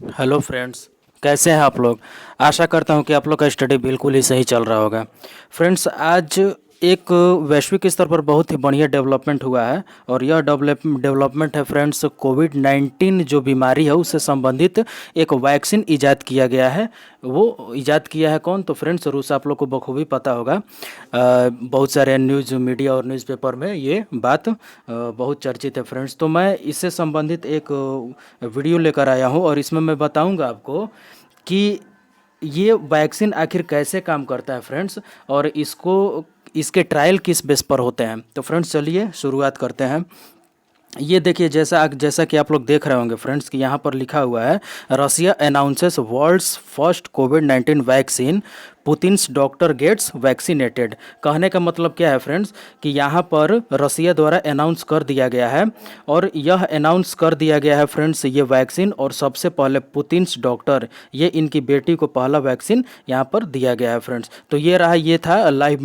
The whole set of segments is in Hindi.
Hello friends. कैसे हैं आप लोग। आशा करता हूं कि आप लोग का स्टडी बिल्कुल ही सही चल रहा होगा। फ्रेंड्स, आज एक वैश्विक स्तर पर बहुत ही बढ़िया डेवलपमेंट हुआ है और यह डेवलपमेंट है फ्रेंड्स, कोविड-19 जो बीमारी है उससे संबंधित एक वैक्सीन इजाद किया गया है। वो इजाद किया है कौन? तो फ्रेंड्स, रूस आप लोग को बखूबी पता होगा। बहुत सारे न्यूज़ मीडिया और न्यूज़पेपर में ये बात बहुत चर्चित है फ्रेंड्स। तो मैं इससे संबंधित एक वीडियो लेकर आया हूँ और इसमें मैं बताऊंगा आपको कि ये वैक्सीन आखिर कैसे काम करता है फ्रेंड्स, और इसके ट्रायल किस बेस पर होते हैं। तो फ्रेंड्स, चलिए शुरुआत करते हैं। ये देखिए, जैसा कि आप लोग देख रहे होंगे फ्रेंड्स कि यहाँ पर लिखा हुआ है, रसिया अनाउंसेस वर्ल्ड्स फर्स्ट कोविड-19 वैक्सीन, पुतिन्स डॉक्टर गेट्स वैक्सीनेटेड। कहने का मतलब क्या है फ्रेंड्स कि यहाँ पर रसिया द्वारा अनाउंस कर दिया गया है, और यह अनाउंस कर दिया गया है फ्रेंड्स ये वैक्सीन, और सबसे पहले पुतिन्स डॉक्टर, ये इनकी बेटी को पहला वैक्सीन यहाँ पर दिया गया है फ्रेंड्स। तो ये था लाइव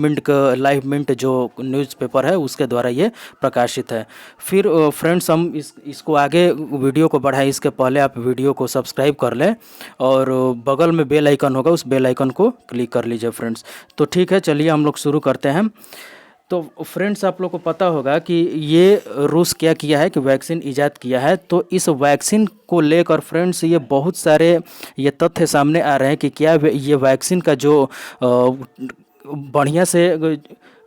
मिंट जो न्यूज़पेपर है उसके द्वारा ये प्रकाशित है। फिर फ्रेंड्स, हम इसको आगे वीडियो को बढ़ाएं इसके पहले आप वीडियो को सब्सक्राइब कर लें, और बगल में बेल आइकन होगा, उस बेल आइकन को क्लिक कर लीजिए फ्रेंड्स। तो ठीक है, चलिए हम लोग शुरू करते हैं। तो फ्रेंड्स, आप लोग को पता होगा कि ये रूस क्या किया है कि वैक्सीन इजाद किया है। तो इस वैक्सीन को लेकर फ्रेंड्स ये बहुत सारे ये तथ्य सामने आ रहे हैं कि क्या ये वैक्सीन का जो बढ़िया से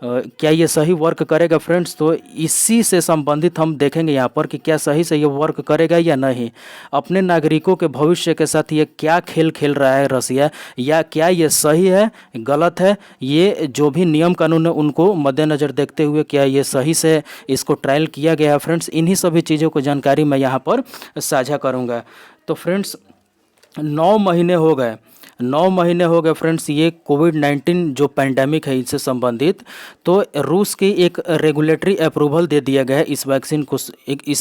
क्या ये सही वर्क करेगा फ्रेंड्स। तो इसी से संबंधित हम देखेंगे यहाँ पर कि क्या सही से ये वर्क करेगा या नहीं। अपने नागरिकों के भविष्य के साथ ये क्या खेल खेल रहा है रसिया, या क्या ये सही है गलत है, ये जो भी नियम कानून है उनको मद्देनज़र देखते हुए क्या ये सही से इसको ट्रायल किया गया है फ्रेंड्स। इन्हीं सभी चीज़ों को जानकारी मैं यहाँ पर साझा करूँगा। तो फ्रेंड्स, 9 महीने हो गए फ्रेंड्स ये कोविड-19 जो पैंडेमिक है इससे संबंधित। तो रूस की एक रेगुलेटरी अप्रूवल दे दिया गया है इस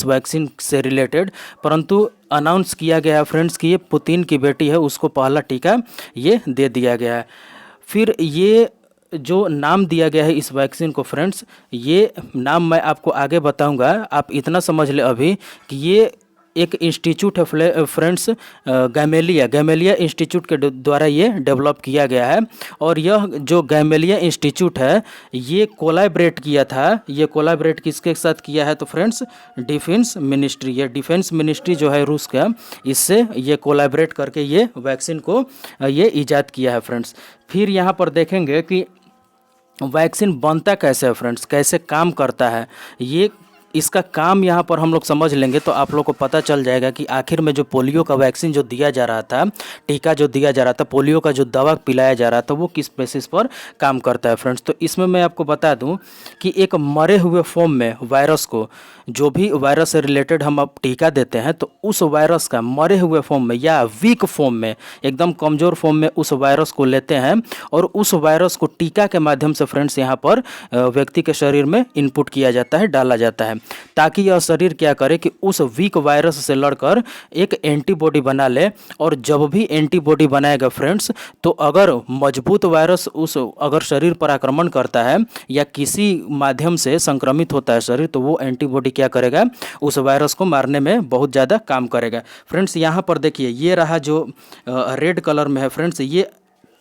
वैक्सीन से रिलेटेड, परंतु अनाउंस किया गया है फ्रेंड्स कि ये पुतिन की बेटी है उसको पहला टीका ये दे दिया गया है। फिर ये जो नाम दिया गया है इस वैक्सीन को फ्रेंड्स, ये नाम मैं आपको आगे बताऊंगा। आप इतना समझ ले अभी कि ये एक इंस्टीट्यूट है फ्रेंड्स, गैमेलिया इंस्टीट्यूट के द्वारा ये डेवलप किया गया है। और यह जो गैमेलिया इंस्टीट्यूट है ये कोलैबोरेट किसके साथ किया है? तो फ्रेंड्स, डिफेंस मिनिस्ट्री जो है रूस का, इससे ये कोलैबोरेट करके ये वैक्सीन को ये ईजाद किया है फ्रेंड्स। फिर यहाँ पर देखेंगे कि वैक्सीन बनता कैसे है फ्रेंड्स, कैसे काम करता है ये, इसका काम यहाँ पर हम लोग समझ लेंगे तो आप लोग को पता चल जाएगा कि आखिर में जो पोलियो का वैक्सीन जो दिया जा रहा था, टीका जो दिया जा रहा था, पोलियो का जो दवा पिलाया जा रहा था, वो किस बेसिस पर काम करता है फ्रेंड्स। तो इसमें मैं आपको बता दूं कि एक मरे हुए फॉर्म में वायरस को, जो भी वायरस से रिलेटेड हम अब टीका देते हैं, तो उस वायरस का मरे हुए फॉर्म में या वीक फॉर्म में, एकदम कमज़ोर फॉर्म में उस वायरस को लेते हैं, और उस वायरस को टीका के माध्यम से फ्रेंड्स यहाँ पर व्यक्ति के शरीर में इनपुट किया जाता है, डाला जाता है, ताकि यह शरीर क्या करे कि उस वीक वायरस से लड़कर एक एंटीबॉडी बना ले। और जब भी एंटीबॉडी बनाएगा फ्रेंड्स, तो अगर मजबूत वायरस अगर शरीर पर आक्रमण करता है या किसी माध्यम से संक्रमित होता है शरीर, तो वो एंटीबॉडी क्या करेगा, उस वायरस को मारने में बहुत ज़्यादा काम करेगा फ्रेंड्स। यहाँ पर देखिए, ये रहा जो रेड कलर में है फ्रेंड्स, ये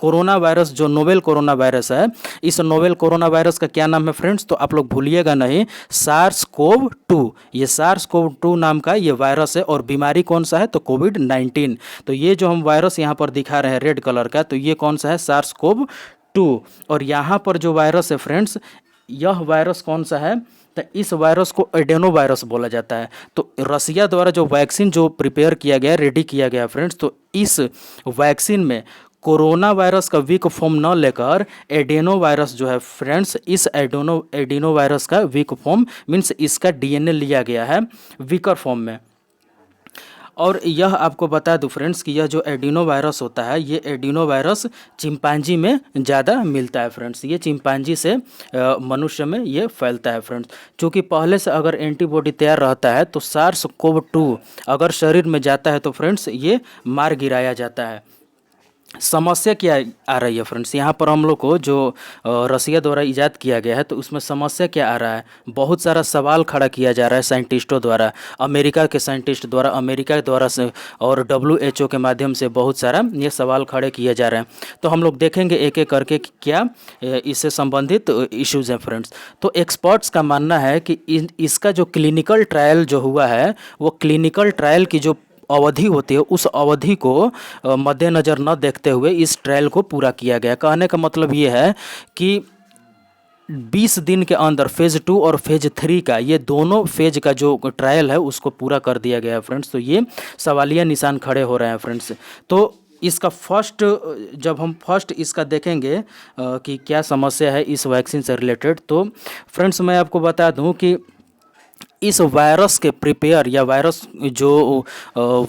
कोरोना वायरस जो नोवेल कोरोना वायरस है, इस नोवेल कोरोना वायरस का क्या नाम है फ्रेंड्स? तो आप लोग भूलिएगा नहीं, सार्स कोव 2। ये सार्स कोव 2 नाम का ये वायरस है, और बीमारी कौन सा है? तो कोविड-19। तो ये जो हम वायरस यहाँ पर दिखा रहे हैं रेड कलर का, तो ये कौन सा है? SARS CoV 2। और यहाँ पर जो वायरस है फ्रेंड्स, यह वायरस कौन सा है? तो इस वायरस को एडेनो वायरस बोला जाता है। तो रसिया द्वारा जो वैक्सीन जो प्रिपेयर किया गया, रेडी किया गया फ्रेंड्स, तो इस वैक्सीन में कोरोना वायरस का वीक फॉर्म न लेकर एडेनो वायरस जो है फ्रेंड्स, इस एडेनो वायरस का वीक फॉर्म मीन्स इसका डीएनए लिया गया है वीकर फॉर्म में। और यह आपको बता दूं फ्रेंड्स कि यह जो एडिनो वायरस होता है, ये एडिनो वायरस चिंपांजी में ज़्यादा मिलता है फ्रेंड्स। ये चिंपांजी से मनुष्य में ये फैलता है फ्रेंड्स। चूँकि पहले से अगर एंटीबॉडी तैयार रहता है, तो सार्स कोव 2 अगर शरीर में जाता है तो फ्रेंड्स ये मार गिराया जाता है। समस्या क्या आ रही है फ्रेंड्स, यहाँ पर हम लोग को जो रसिया द्वारा इजाद किया गया है तो उसमें समस्या क्या आ रहा है, बहुत सारा सवाल खड़ा किया जा रहा है साइंटिस्टों द्वारा, अमेरिका के साइंटिस्ट द्वारा, अमेरिका द्वारा से और WHO के माध्यम से बहुत सारा ये सवाल खड़े किए जा रहे हैं। तो हम लोग देखेंगे एक एक करके कि क्या इससे संबंधित इश्यूज हैं फ्रेंड्स। तो एक्सपर्ट्स का मानना है कि इसका जो क्लिनिकल ट्रायल जो हुआ है वो क्लिनिकल ट्रायल की जो अवधि होती है उस अवधि को मद्देनज़र न देखते हुए इस ट्रायल को पूरा किया गया। कहने का मतलब ये है कि 20 दिन के अंदर फेज़ 2 और फेज़ 3 का ये दोनों फेज का जो ट्रायल है उसको पूरा कर दिया गया है फ्रेंड्स। तो ये सवालिया निशान खड़े हो रहे हैं फ्रेंड्स। तो इसका फर्स्ट, जब हम फर्स्ट इसका देखेंगे कि क्या समस्या है इस वैक्सीन से रिलेटेड, तो फ्रेंड्स मैं आपको बता दूं कि इस वायरस के प्रिपेयर या वायरस जो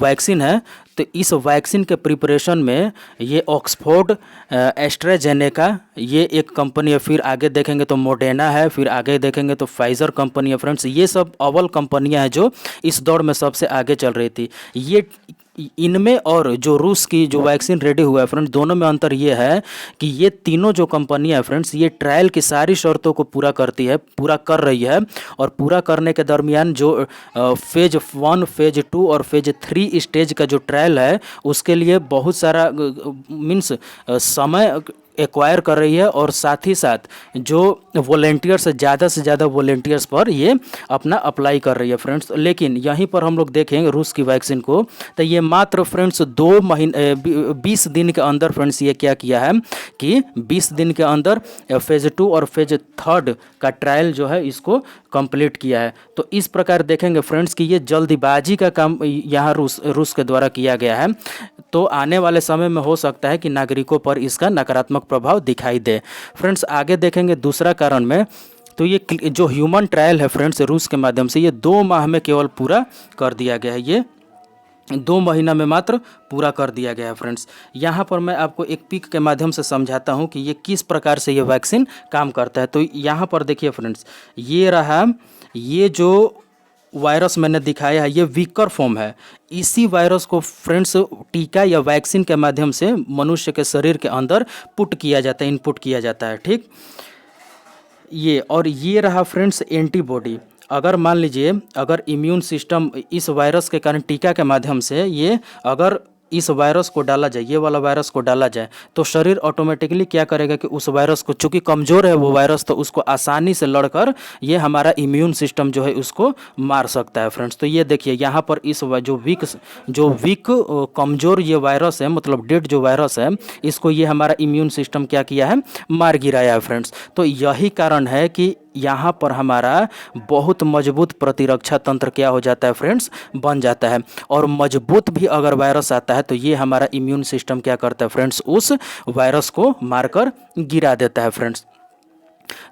वैक्सीन है तो इस वैक्सीन के प्रिपरेशन में ये ऑक्सफोर्ड एस्ट्राजेनेका ये एक कंपनी है, फिर आगे देखेंगे तो मोडेना है, फिर आगे देखेंगे तो फाइज़र कंपनी है फ्रेंड्स। ये सब अव्वल कंपनियां हैं जो इस दौर में सबसे आगे चल रही थी। ये इनमें और जो रूस की जो वैक्सीन रेडी हुआ है फ्रेंड्स, दोनों में अंतर ये है कि ये तीनों जो कंपनियां हैं फ्रेंड्स ये ट्रायल की सारी शर्तों को पूरा करती है, पूरा कर रही है। और पूरा करने के दरमियान जो फेज 1, फेज 2 और फेज 3 स्टेज का जो ट्रायल है उसके लिए बहुत सारा मीन्स समय एक्वायर कर रही है, और साथ ही साथ जो वॉलेंटियर्स ज़्यादा से ज़्यादा वॉलेंटियर्स पर ये अपना अप्लाई कर रही है फ्रेंड्स। लेकिन यहीं पर हम लोग देखेंगे रूस की वैक्सीन को तो ये मात्र फ्रेंड्स 2 महीने 20 दिन के अंदर फ्रेंड्स ये क्या किया है कि 20 दिन के अंदर फेज़ 2 और फेज़ 3 का ट्रायल जो है इसको कंप्लीट किया है। तो इस प्रकार देखेंगे फ्रेंड्स कि ये जल्दीबाजी का काम यहाँ रूस के द्वारा किया गया है। तो आने वाले समय में हो सकता है कि नागरिकों पर इसका नकारात्मक प्रभाव दिखाई दे। फ्रेंड्स आगे देखेंगे दूसरा कारण में, तो ये जो ह्यूमन ट्रायल है फ्रेंड्स रूस के माध्यम से ये 2 माह में केवल पूरा कर दिया गया है, ये 2 महीना में मात्र पूरा कर दिया गया है फ्रेंड्स। यहाँ पर मैं आपको एक पिक के माध्यम से समझाता हूँ कि ये किस प्रकार से ये वैक्सीन काम करता है। तो यहाँ पर देखिए फ्रेंड्स, ये रहा, ये जो वायरस मैंने दिखाया है ये वीकर फॉर्म है। इसी वायरस को फ्रेंड्स टीका या वैक्सीन के माध्यम से मनुष्य के शरीर के अंदर पुट किया जाता है, इनपुट किया जाता है, ठीक। ये और ये रहा फ्रेंड्स एंटीबॉडी। अगर मान लीजिए अगर इम्यून सिस्टम इस वायरस के कारण टीका के माध्यम से ये अगर इस वायरस को डाला जाए, ये वाला वायरस को डाला जाए तो शरीर ऑटोमेटिकली क्या करेगा कि उस वायरस को, चूंकि कमज़ोर है वो वायरस, तो उसको आसानी से लड़कर ये हमारा इम्यून सिस्टम जो है उसको मार सकता है फ्रेंड्स। तो ये देखिए यहाँ पर इस जो वीक कमज़ोर ये वायरस है, मतलब डेड जो वायरस है, इसको ये हमारा इम्यून सिस्टम क्या किया है, मार गिराया है फ्रेंड्स। तो यही कारण है कि यहाँ पर हमारा बहुत मजबूत प्रतिरक्षा तंत्र क्या हो जाता है फ्रेंड्स, बन जाता है। और मजबूत भी अगर वायरस आता है तो ये हमारा इम्यून सिस्टम क्या करता है फ्रेंड्स, उस वायरस को मारकर गिरा देता है फ्रेंड्स।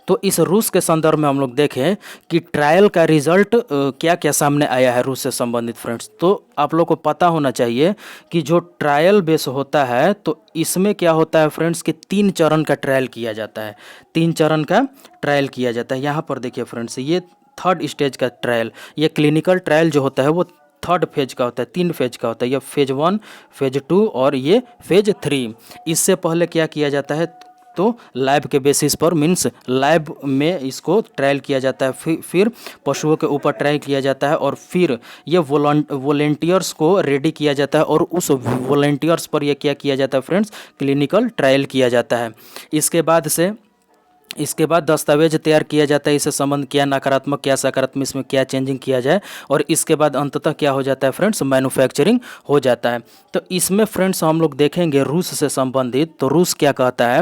तो इस रूस के संदर्भ में हम लोग देखें कि ट्रायल का रिजल्ट क्या क्या सामने आया है रूस से संबंधित फ्रेंड्स। तो आप लोग को पता होना चाहिए कि जो ट्रायल बेस होता है तो इसमें क्या होता है फ्रेंड्स कि 3 चरण का ट्रायल किया जाता है, 3 चरण का ट्रायल किया जाता है। यहाँ पर देखिए फ्रेंड्स ये 3rd स्टेज का ट्रायल, ये क्लिनिकल ट्रायल जो होता है वो 3rd फेज का होता है, 3 फेज का होता है। ये फेज 1, फेज 2 और ये फेज 3। इससे पहले क्या किया जाता है तो लैब के बेसिस पर, मीन्स लैब में इसको ट्रायल किया जाता है, फिर पशुओं के ऊपर ट्रायल किया जाता है और फिर ये वॉलेंटियर्स को रेडी किया जाता है और उस वॉलेंटियर्स पर ये क्या किया जाता है फ्रेंड्स, क्लिनिकल ट्रायल किया जाता है। इसके बाद दस्तावेज तैयार किया जाता है, इससे संबंध क्या नकारात्मक क्या सकारात्मक, इसमें क्या चेंजिंग किया जाए, और इसके बाद अंततः क्या हो जाता है फ्रेंड्स, मैन्युफैक्चरिंग हो जाता है। तो इसमें फ्रेंड्स हम लोग देखेंगे रूस से संबंधित, तो रूस क्या कहता है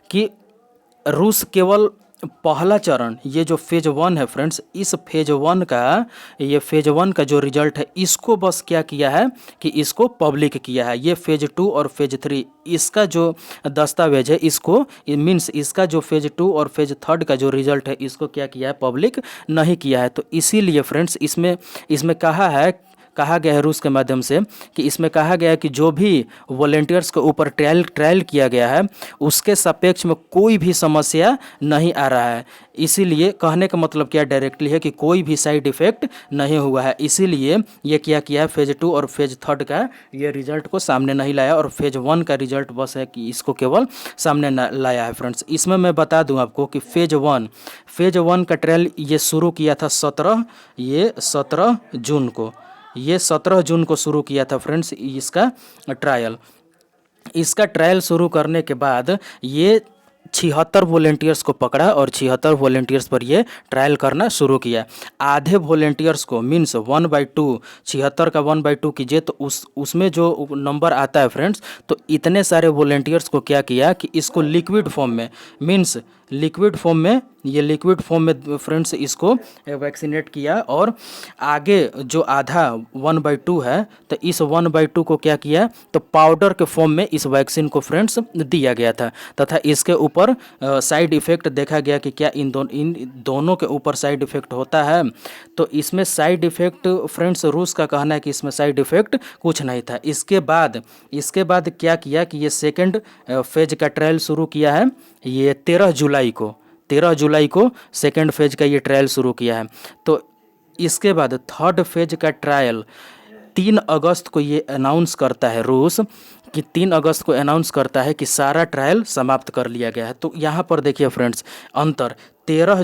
कि रूस केवल पहला चरण, ये जो फेज 1 है फ्रेंड्स, इस फेज 1 का, ये फेज 1 का जो रिजल्ट है इसको बस क्या किया है कि इसको पब्लिक किया है। ये फेज 2 और फेज 3 इसका जो दस्तावेज है इसको, मीन्स इसका जो फेज 2 और फेज 3 का जो रिजल्ट है इसको क्या किया है, पब्लिक नहीं किया है। तो इसीलिए फ्रेंड्स इसमें कहा गया है रूस के माध्यम से कि इसमें कहा गया है कि जो भी वॉलेंटियर्स के ऊपर ट्रायल किया गया है उसके सापेक्ष में कोई भी समस्या नहीं आ रहा है। इसीलिए कहने का मतलब क्या डायरेक्टली है कि कोई भी साइड इफ़ेक्ट नहीं हुआ है। इसीलिए ये क्या किया है, फेज़ 2 और फेज़ 3 का ये रिजल्ट को सामने नहीं लाया और फेज़ 1 का रिजल्ट बस है कि इसको केवल सामने लाया है फ्रेंड्स। इसमें मैं बता दूं आपको कि फेज़ 1 का ट्रायल ये शुरू किया था 17 जून को, ये 17 जून को शुरू किया था फ्रेंड्स इसका ट्रायल। इसका ट्रायल शुरू करने के बाद ये 76 वॉलेंटियर्स को पकड़ा और 76 वॉलेंटियर्स पर ये ट्रायल करना शुरू किया। आधे वॉलेंटियर्स को मीन्स 1/2, 76 का 1/2 कीजिए तो उसमें जो नंबर आता है फ्रेंड्स, तो इतने सारे वॉलेंटियर्स को क्या किया कि इसको लिक्विड फॉर्म में मीन्स लिक्विड फॉर्म में फ्रेंड्स इसको वैक्सीनेट किया और आगे जो आधा 1/2 है तो इस 1/2 को क्या किया तो पाउडर के फॉर्म में इस वैक्सीन को फ्रेंड्स दिया गया था तथा इसके ऊपर साइड इफ़ेक्ट देखा गया कि क्या इन दोनों के ऊपर साइड इफ़ेक्ट होता है। तो इसमें साइड इफ़ेक्ट फ्रेंड्स रूस का कहना है कि इसमें साइड इफ़ेक्ट कुछ नहीं था। इसके बाद क्या किया कि ये सेकेंड फेज का ट्रायल शुरू किया है, ये 13 जुलाई को सेकेंड फेज का ये ट्रायल शुरू किया है। तो इसके बाद थर्ड फेज का ट्रायल 3 अगस्त को ये अनाउंस करता है रूस कि 3 अगस्त को अनाउंस करता है कि सारा ट्रायल समाप्त कर लिया गया है। तो यहाँ पर देखिए फ्रेंड्स अंतर 13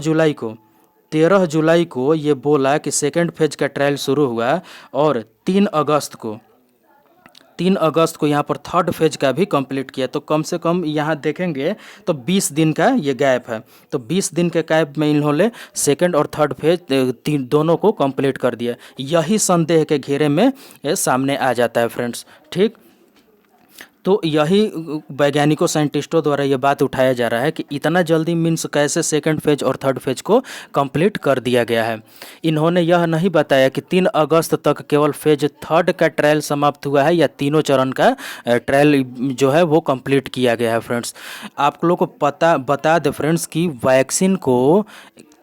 जुलाई को ये बोला कि सेकेंड फेज का ट्रायल शुरू हुआ और 3 अगस्त को यहाँ पर थर्ड फेज का भी कंप्लीट किया। तो कम से कम यहाँ देखेंगे तो 20 दिन का ये गैप है। तो 20 दिन के गैप में इन्होंने सेकंड और थर्ड फेज दोनों को कंप्लीट कर दिया। यही संदेह के घेरे में ये सामने आ जाता है फ्रेंड्स, ठीक। तो यही वैज्ञानिकों साइंटिस्टों द्वारा ये बात उठाया जा रहा है कि इतना जल्दी मीन्स कैसे सेकंड फेज और थर्ड फेज को कंप्लीट कर दिया गया है। इन्होंने यह नहीं बताया कि 3 अगस्त तक केवल फेज थर्ड का ट्रायल समाप्त हुआ है या तीनों चरण का ट्रायल जो है वो कंप्लीट किया गया है फ्रेंड्स। आप लोग को बता दे फ्रेंड्स कि वैक्सीन को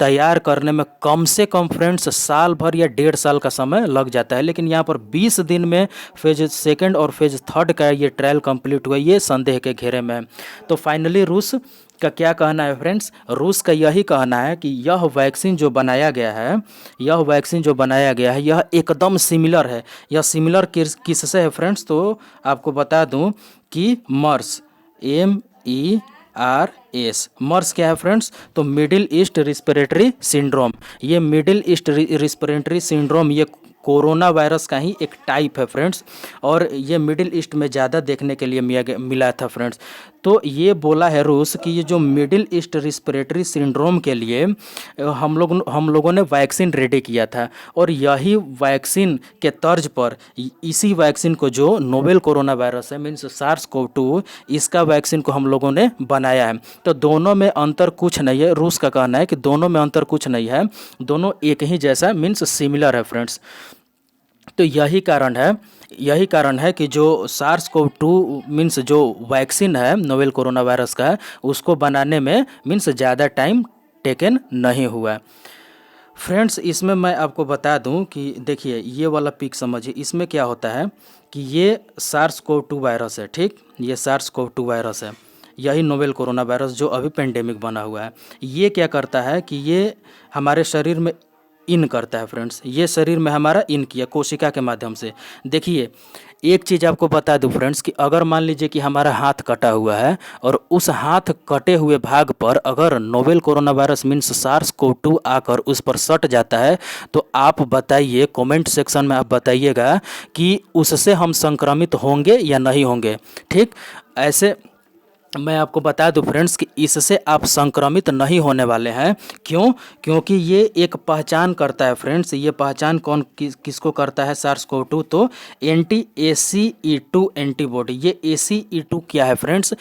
तैयार करने में कम से कम फ्रेंड्स साल भर या 1.5 साल का समय लग जाता है, लेकिन यहाँ पर 20 दिन में फेज सेकंड और फेज थर्ड का ये ट्रायल कंप्लीट हुआ, ये संदेह के घेरे में है। तो फाइनली रूस का क्या कहना है फ्रेंड्स, रूस का यही कहना है कि यह वैक्सीन जो बनाया गया है यह एकदम सिमिलर है। यह सिमिलर किससे है फ्रेंड्स, तो आपको बता दूं कि मर्स मर्स क्या है फ्रेंड्स, तो मिडिल ईस्ट रिस्पिरेटरी सिंड्रोम। ये मिडिल ईस्ट रिस्पिरेटरी सिंड्रोम ये कोरोना वायरस का ही एक टाइप है फ्रेंड्स, और ये मिडिल ईस्ट में ज़्यादा देखने के लिए मिला था फ्रेंड्स। तो ये बोला है रूस कि ये जो मिडिल ईस्ट रिस्पिरेटरी सिंड्रोम के लिए हम लोगों ने वैक्सीन रेडी किया था, और यही वैक्सीन के तर्ज पर इसी वैक्सीन को जो नोवेल कोरोना वायरस है मीन्स SARS-CoV-2 इसका वैक्सीन को हम लोगों ने बनाया है। तो दोनों में अंतर कुछ नहीं है, रूस का कहना है कि दोनों में अंतर कुछ नहीं है, दोनों एक ही जैसा मीन्स सिमिलर है फ्रेंड्स। तो यही कारण है कि जो SARS-CoV-2 मीन्स जो वैक्सीन है नोवेल कोरोना वायरस का उसको बनाने में मीन्स ज़्यादा टाइम टेकन नहीं हुआ फ्रेंड्स। इसमें मैं आपको बता दूं कि देखिए ये वाला पिक समझिए, इसमें क्या होता है कि ये SARS-CoV-2 वायरस है, ठीक, ये SARS-CoV-2 वायरस है, यही नोवेल कोरोना वायरस जो अभी पेंडेमिक बना हुआ है। ये क्या करता है कि ये हमारे शरीर में इन करता है फ्रेंड्स, ये शरीर में हमारा इन किया कोशिका के माध्यम से। देखिए एक चीज़ आपको बता दूं फ्रेंड्स कि अगर मान लीजिए कि हमारा हाथ कटा हुआ है और उस हाथ कटे हुए भाग पर अगर novel corona virus means SARS-CoV-2 आकर उस पर सट जाता है, तो आप बताइए, कमेंट सेक्शन में आप बताइएगा कि उससे हम संक्रमित होंगे या नहीं होंगे, ठीक। ऐसे मैं आपको बता दूं फ्रेंड्स कि इससे आप संक्रमित नहीं होने वाले हैं। क्यों? क्योंकि ये एक पहचान करता है फ्रेंड्स। ये पहचान किसको करता है SARS-CoV-2, तो anti-ACE2 एंटीबॉडी। ये ACE2 क्या है फ्रेंड्स,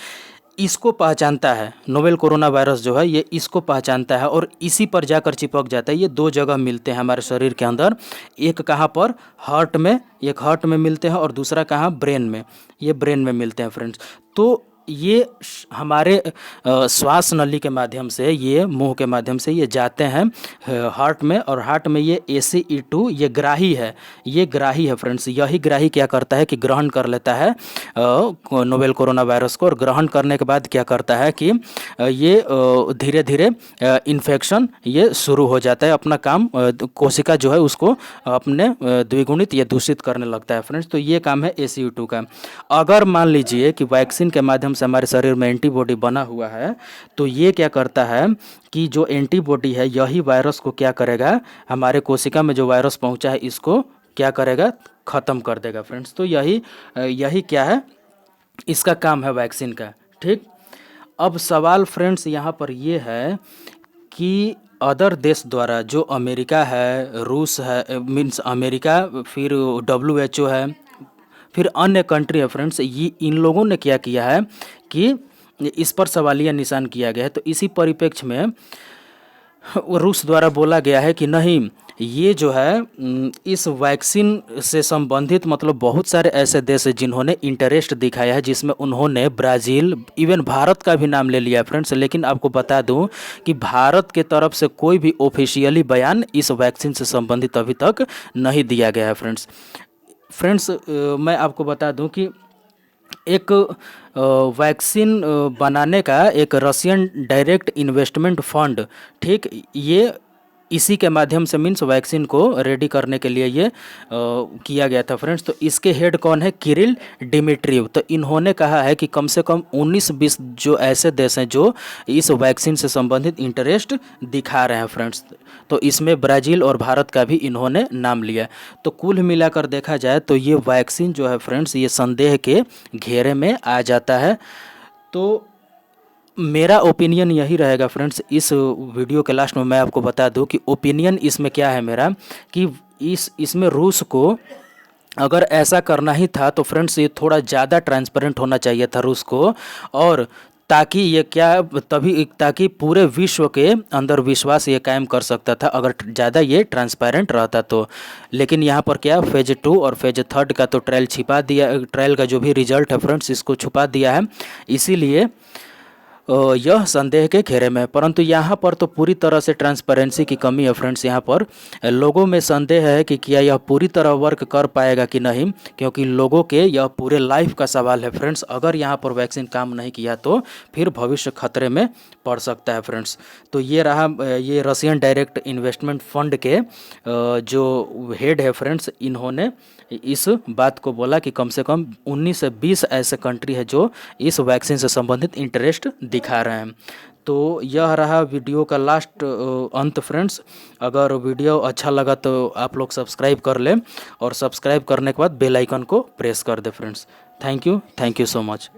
इसको पहचानता है, नोवेल कोरोना वायरस जो है ये इसको पहचानता है और इसी पर जाकर चिपक जाता है। ये 2 जगह मिलते हैं हमारे शरीर के अंदर, एक कहाँ पर हार्ट में, एक हार्ट में मिलते हैं और दूसरा कहाँ ब्रेन में, ये ब्रेन में मिलते हैं फ्रेंड्स। तो ये हमारे श्वास नली के माध्यम से, ये मुंह के माध्यम से ये जाते हैं हार्ट में, और हार्ट में ये ACE2 ये ग्राही है, ये ग्राही है फ्रेंड्स। यही ग्राही क्या करता है कि ग्रहण कर लेता है नोवेल कोरोना वायरस को, और ग्रहण करने के बाद क्या करता है कि ये धीरे धीरे इन्फेक्शन ये शुरू हो जाता है, अपना काम कोशिका जो है उसको अपने द्विगुणित या दूषित करने लगता है फ्रेंड्स। तो ये काम है ACE2 का। अगर मान लीजिए कि वैक्सीन के माध्यम से हमारे शरीर में एंटीबॉडी बना हुआ है, तो ये क्या करता है कि जो एंटीबॉडी है यही वायरस को क्या करेगा, हमारे कोशिका में जो वायरस पहुंचा है इसको क्या करेगा, ख़त्म कर देगा फ्रेंड्स। तो यही क्या है, इसका काम है वैक्सीन का। ठीक, अब सवाल फ्रेंड्स यहाँ पर ये है कि अदर देश द्वारा, जो अमेरिका है, रूस है, मीन्स अमेरिका, फिर WHO है, फिर अन्य कंट्री है फ्रेंड्स, ये इन लोगों ने क्या किया है कि इस पर सवालिया निशान किया गया है। तो इसी परिप्रेक्ष्य में रूस द्वारा बोला गया है कि नहीं, ये जो है इस वैक्सीन से संबंधित मतलब बहुत सारे ऐसे देश हैं जिन्होंने इंटरेस्ट दिखाया है, जिसमें उन्होंने ब्राज़ील, इवन भारत का भी नाम ले लिया फ्रेंड्स। लेकिन आपको बता दूं कि भारत के तरफ से कोई भी ऑफिशियली बयान इस वैक्सीन से संबंधित अभी तक नहीं दिया गया है फ्रेंड्स। मैं आपको बता दूं कि एक वैक्सीन बनाने का एक रशियन डायरेक्ट इन्वेस्टमेंट फंड, ठीक, ये इसी के माध्यम से मीन्स वैक्सीन को रेडी करने के लिए ये किया गया था फ्रेंड्स। तो इसके हेड कौन है, किरिल डिमिट्रिव। तो इन्होंने कहा है कि कम से कम 19-20 जो ऐसे देश हैं जो इस वैक्सीन से संबंधित इंटरेस्ट दिखा रहे हैं फ्रेंड्स। तो इसमें ब्राज़ील और भारत का भी इन्होंने नाम लिया। तो कुल मिलाकर देखा जाए तो ये वैक्सीन जो है फ्रेंड्स, ये संदेह के घेरे में आ जाता है। तो मेरा ओपिनियन यही रहेगा फ्रेंड्स। इस वीडियो के लास्ट में मैं आपको बता दूं कि ओपिनियन इसमें क्या है मेरा, कि इसमें रूस को अगर ऐसा करना ही था तो फ्रेंड्स ये थोड़ा ज़्यादा ट्रांसपेरेंट होना चाहिए था रूस को, और ताकि ये क्या, तभी ताकि पूरे विश्व के अंदर विश्वास ये कायम कर सकता था अगर ज़्यादा ये ट्रांसपेरेंट रहता तो। लेकिन यहाँ पर क्या, फेज 2 और फेज 3 का तो ट्रायल छिपा दिया, ट्रायल का जो भी रिजल्ट है फ्रेंड्स इसको छुपा दिया है, इसीलिए यह संदेह के घेरे में है। परंतु यहाँ पर तो पूरी तरह से ट्रांसपेरेंसी की कमी है फ्रेंड्स। यहाँ पर लोगों में संदेह है कि क्या यह पूरी तरह वर्क कर पाएगा कि नहीं, क्योंकि लोगों के यह पूरे लाइफ का सवाल है फ्रेंड्स। अगर यहाँ पर वैक्सीन काम नहीं किया तो फिर भविष्य खतरे में पड़ सकता है फ्रेंड्स। तो ये रहा, ये रशियन डायरेक्ट इन्वेस्टमेंट फंड के जो हेड है फ्रेंड्स, इन्होंने इस बात को बोला कि कम से कम 19 से 20 ऐसे कंट्री है जो इस वैक्सीन से संबंधित इंटरेस्ट दिखा रहे हैं। तो यह रहा वीडियो का लास्ट अंत फ्रेंड्स। अगर वीडियो अच्छा लगा तो आप लोग सब्सक्राइब कर लें, और सब्सक्राइब करने के बाद बेल आइकन को प्रेस कर दें friends. Thank you so much.